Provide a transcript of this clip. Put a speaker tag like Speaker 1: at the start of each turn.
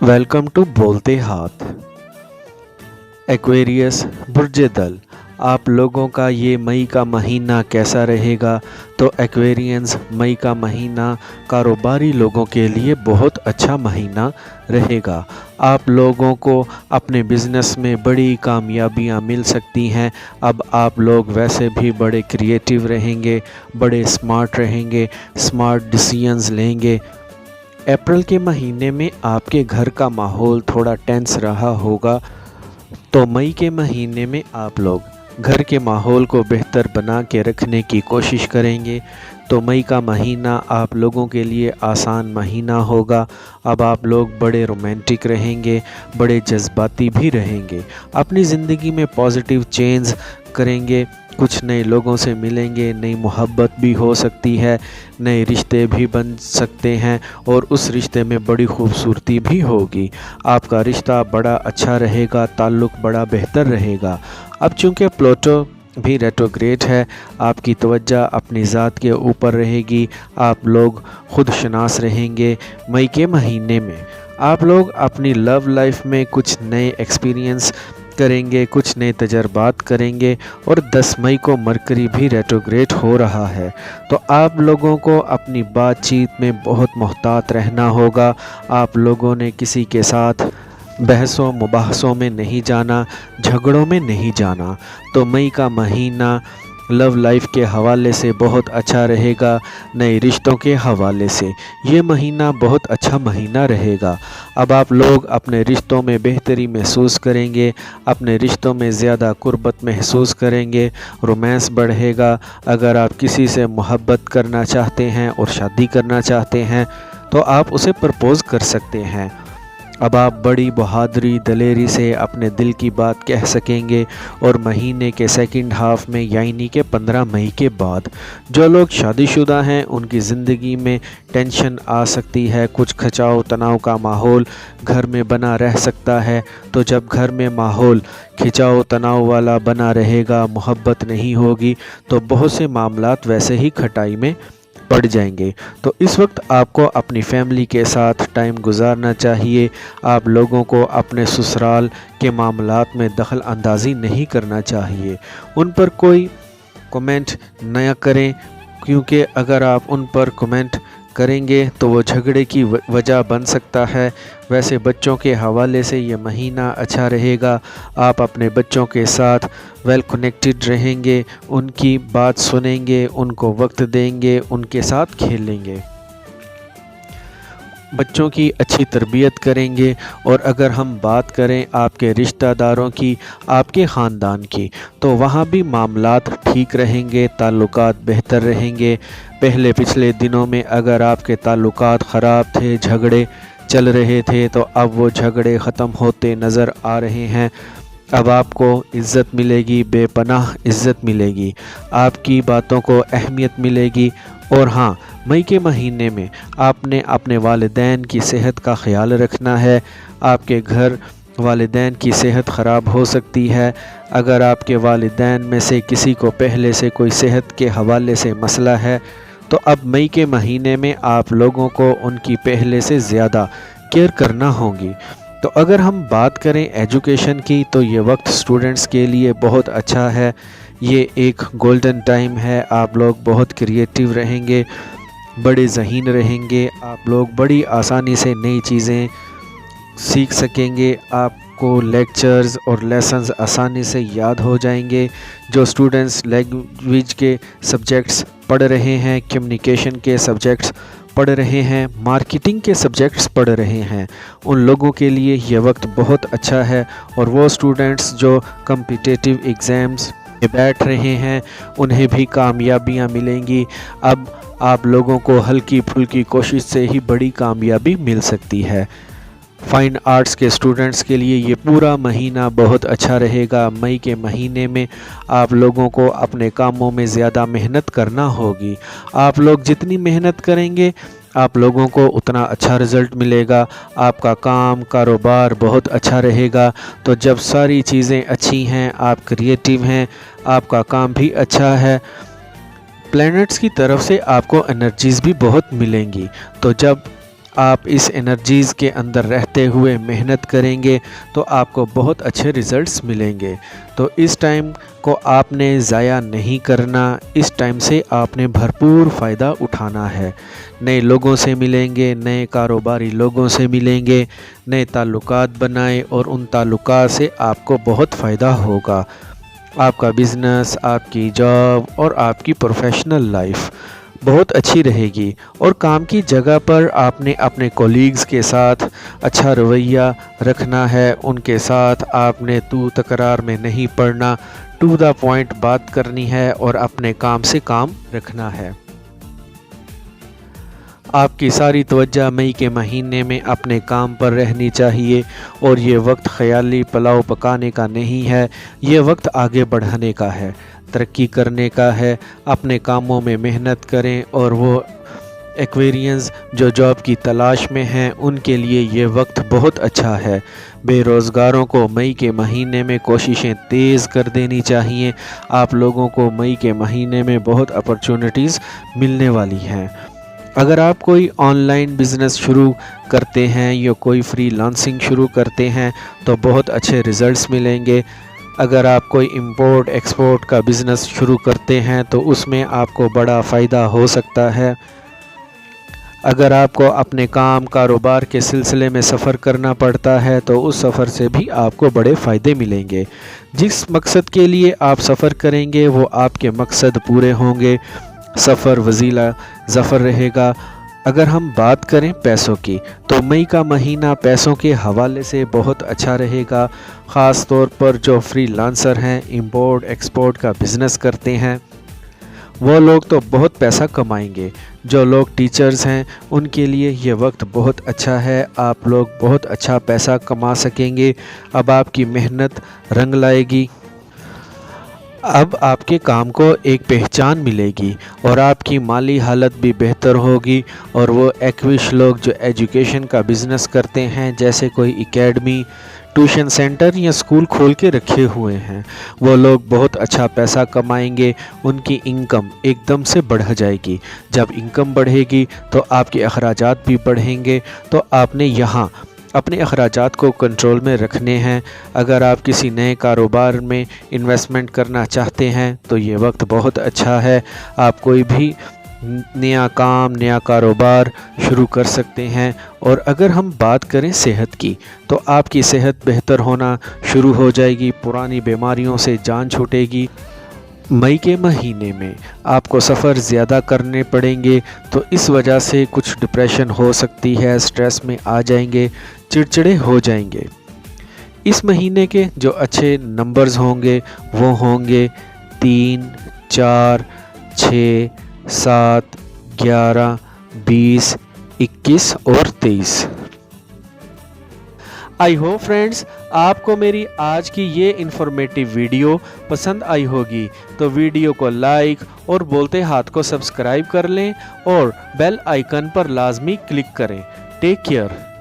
Speaker 1: Welcome to बोलते हाथ। Aquarius बुर्ज दल, आप लोगों का ये मई का महीना कैसा रहेगा? तो एक्वेरियंस, मई का महीना कारोबारी लोगों के लिए बहुत अच्छा महीना रहेगा। आप लोगों को अपने बिज़नेस में बड़ी कामयाबियां मिल सकती हैं। अब आप लोग वैसे भी बड़े क्रिएटिव रहेंगे, बड़े स्मार्ट रहेंगे, स्मार्ट डिसीजंस लेंगे। अप्रैल के महीने में आपके घर का माहौल थोड़ा टेंस रहा होगा, तो मई के महीने में आप लोग घर के माहौल को बेहतर बना के रखने की कोशिश करेंगे। तो मई का महीना आप लोगों के लिए आसान महीना होगा। अब आप लोग बड़े रोमांटिक रहेंगे, बड़े जज्बाती भी रहेंगे, अपनी ज़िंदगी में पॉजिटिव चेंज करेंगे, कुछ नए लोगों से मिलेंगे, नई मोहब्बत भी हो सकती है, नए रिश्ते भी बन सकते हैं और उस रिश्ते में बड़ी खूबसूरती भी होगी। आपका रिश्ता बड़ा अच्छा रहेगा, ताल्लुक़ बड़ा बेहतर रहेगा। अब चूँकि प्लूटो भी रेट्रोग्रेड है, आपकी तवज्जो अपनी ज़ात के ऊपर रहेगी, आप लोग खुद शनास रहेंगे। मई के महीने में आप लोग अपनी लव लाइफ में कुछ नए एक्सपीरियंस करेंगे, कुछ नए तजर्बात करेंगे और 10 मई को मरकरी भी रेट्रोग्रेड हो रहा है। तो आप लोगों को अपनी बातचीत में बहुत मुहतात रहना होगा। आप लोगों ने किसी के साथ बहसों मुबाहसों में नहीं जाना, झगड़ों में नहीं जाना। तो मई का महीना लव लाइफ के हवाले से बहुत अच्छा रहेगा, नए रिश्तों के हवाले से ये महीना बहुत अच्छा महीना रहेगा। अब आप लोग अपने रिश्तों में बेहतरी महसूस करेंगे, अपने रिश्तों में ज़्यादा कुर्बत महसूस करेंगे, रोमांस बढ़ेगा। अगर आप किसी से मोहब्बत करना चाहते हैं और शादी करना चाहते हैं तो आप उसे प्रपोज़ कर सकते हैं। अब आप बड़ी बहादुरी दलेरी से अपने दिल की बात कह सकेंगे। और महीने के सेकंड हाफ में यानी कि 15 मई के बाद जो लोग शादीशुदा हैं उनकी ज़िंदगी में टेंशन आ सकती है, कुछ खिंचाव तनाव का माहौल घर में बना रह सकता है। तो जब घर में माहौल खिंचाव तनाव वाला बना रहेगा, मोहब्बत नहीं होगी, तो बहुत से मामलात वैसे ही खटाई में पड़ जाएंगे। तो इस वक्त आपको अपनी फैमिली के साथ टाइम गुजारना चाहिए। आप लोगों को अपने ससुराल के मामलात में दखल अंदाज़ी नहीं करना चाहिए, उन पर कोई कमेंट न करें, क्योंकि अगर आप उन पर कमेंट करेंगे तो वो झगड़े की वजह बन सकता है। वैसे बच्चों के हवाले से ये महीना अच्छा रहेगा। आप अपने बच्चों के साथ वेल कनेक्टेड रहेंगे, उनकी बात सुनेंगे, उनको वक्त देंगे, उनके साथ खेलेंगे, बच्चों की अच्छी तरबियत करेंगे। और अगर हम बात करें आपके रिश्तेदारों की, आपके ख़ानदान की, तो वहाँ भी मामलात ठीक रहेंगे, ताल्लुकात बेहतर रहेंगे। पहले पिछले दिनों में अगर आपके ताल्लुकात ख़राब थे, झगड़े चल रहे थे, तो अब वो झगड़े ख़त्म होते नज़र आ रहे हैं। अब आपको इज़्ज़त मिलेगी, बेपनाह इज़्ज़त मिलेगी, आपकी बातों को अहमियत मिलेगी। और हाँ, मई के महीने में आपने अपने वालिदैन की सेहत का ख्याल रखना है। आपके घर वालिदैन की सेहत ख़राब हो सकती है। अगर आपके वालिदैन में से किसी को पहले से कोई सेहत के हवाले से मसला है, तो अब मई के महीने में आप लोगों को उनकी पहले से ज़्यादा केयर करना होगी। तो अगर हम बात करें एजुकेशन की, तो ये वक्त स्टूडेंट्स के लिए बहुत अच्छा है। ये एक गोल्डन टाइम है। आप लोग बहुत क्रिएटिव रहेंगे, बड़े ज़हीन रहेंगे, आप लोग बड़ी आसानी से नई चीज़ें सीख सकेंगे। आपको लेक्चर्स और लेसन्स आसानी से याद हो जाएंगे। जो स्टूडेंट्स लैंग्वेज के सब्जेक्ट्स पढ़ रहे हैं, कम्युनिकेशन के सब्जेक्ट्स पढ़ रहे हैं, मार्केटिंग के सब्जेक्ट्स पढ़ रहे हैं, उन लोगों के लिए ये वक्त बहुत अच्छा है। और वो स्टूडेंट्स जो कम्पिटिटिव एग्ज़ाम्स में बैठ रहे हैं उन्हें भी कामयाबियां मिलेंगी। अब आप लोगों को हल्की फुल्की कोशिश से ही बड़ी कामयाबी मिल सकती है। फ़ाइन आर्ट्स के स्टूडेंट्स के लिए ये पूरा महीना बहुत अच्छा रहेगा। मई के महीने में आप लोगों को अपने कामों में ज़्यादा मेहनत करना होगी। आप लोग जितनी मेहनत करेंगे आप लोगों को उतना अच्छा रिज़ल्ट मिलेगा। आपका काम कारोबार बहुत अच्छा रहेगा। तो जब सारी चीज़ें अच्छी हैं, आप क्रिएटिव हैं, आपका काम भी अच्छा है, प्लैनेट्स की तरफ से आपको एनर्जीज़ भी बहुत मिलेंगी। तो जब آپ اس انرجیز کے اندر رہتے ہوئے محنت کریں گے تو آپ کو بہت اچھے ریزلٹس ملیں گے۔ تو اس ٹائم کو آپ نے ضائع نہیں کرنا، اس ٹائم سے آپ نے بھرپور فائدہ اٹھانا ہے۔ نئے لوگوں سے ملیں گے، نئے کاروباری لوگوں سے ملیں گے، نئے تعلقات بنائیں اور ان تعلقات سے آپ کو بہت فائدہ ہوگا۔ آپ کا بزنس، آپ کی جاب اور آپ کی پروفیشنل لائف بہت اچھی رہے گی۔ اور کام کی جگہ پر آپ نے اپنے کولیگز کے ساتھ اچھا رویہ رکھنا ہے، ان کے ساتھ آپ نے تو تکرار میں نہیں پڑنا، ٹو دا پوائنٹ بات کرنی ہے اور اپنے کام سے کام رکھنا ہے۔ آپ کی ساری توجہ مئی کے مہینے میں اپنے کام پر رہنی چاہیے، اور یہ وقت خیالی پلاؤ پکانے کا نہیں ہے، یہ وقت آگے بڑھانے کا ہے، ترقی کرنے کا ہے۔ اپنے کاموں میں محنت کریں، اور وہ ایکویرینز جو جاب کی تلاش میں ہیں ان کے لیے یہ وقت بہت اچھا ہے۔ بے روزگاروں کو مئی کے مہینے میں کوششیں تیز کر دینی چاہیے۔ آپ لوگوں کو مئی کے مہینے میں بہت اپرچونٹیز ملنے والی ہیں۔ اگر آپ کوئی آن لائن بزنس شروع کرتے ہیں یا کوئی فری لانسنگ شروع کرتے ہیں تو بہت اچھے ریزلٹس ملیں گے۔ اگر آپ کوئی امپورٹ ایکسپورٹ کا بزنس شروع کرتے ہیں تو اس میں آپ کو بڑا فائدہ ہو سکتا ہے۔ اگر آپ کو اپنے کاروبار کے سلسلے میں سفر کرنا پڑتا ہے تو اس سفر سے بھی آپ کو بڑے فائدے ملیں گے۔ جس مقصد کے لیے آپ سفر کریں گے وہ آپ کے مقصد پورے ہوں گے، سفر وسیلہ ظفر رہے گا۔ اگر ہم بات کریں پیسوں کی تو مئی کا مہینہ پیسوں کے حوالے سے بہت اچھا رہے گا، خاص طور پر جو فری لانسر ہیں، امپورٹ ایکسپورٹ کا بزنس کرتے ہیں، وہ لوگ تو بہت پیسہ کمائیں گے۔ جو لوگ ٹیچرز ہیں ان کے لیے یہ وقت بہت اچھا ہے، آپ لوگ بہت اچھا پیسہ کما سکیں گے۔ اب آپ کی محنت رنگ لائے گی، اب آپ کے کام کو ایک پہچان ملے گی، اور آپ کی مالی حالت بھی بہتر ہوگی۔ اور وہ ایکویش لوگ جو ایجوکیشن کا بزنس کرتے ہیں، جیسے کوئی اکیڈمی، ٹیوشن سینٹر یا اسکول کھول کے رکھے ہوئے ہیں، وہ لوگ بہت اچھا پیسہ کمائیں گے، ان کی انکم ایک دم سے بڑھ جائے گی۔ جب انکم بڑھے گی تو آپ کے اخراجات بھی بڑھیں گے، تو آپ نے یہاں اپنے اخراجات کو کنٹرول میں رکھنے ہیں۔ اگر آپ کسی نئے کاروبار میں انویسٹمنٹ کرنا چاہتے ہیں تو یہ وقت بہت اچھا ہے، آپ کوئی بھی نیا کام، نیا کاروبار شروع کر سکتے ہیں۔ اور اگر ہم بات کریں صحت کی تو آپ کی صحت بہتر ہونا شروع ہو جائے گی، پرانی بیماریوں سے جان چھوٹے گی۔ مئی کے مہینے میں آپ کو سفر زیادہ کرنے پڑیں گے تو اس وجہ سے کچھ ڈپریشن ہو سکتی ہے، سٹریس میں آ جائیں گے، چڑچڑے ہو جائیں گے۔ اس مہینے کے جو اچھے نمبرز ہوں گے وہ ہوں گے 3، 4، 6، 7، 11، 20، 21 اور 23۔ آئی ہوپ فرینڈز آپ کو میری آج کی یہ انفارمیٹیو ویڈیو پسند آئی ہوگی، تو ویڈیو کو لائک اور بولتے ہاتھ کو سبسکرائب کر لیں اور بیل آئیکن پر لازمی کلک کریں۔ Take care.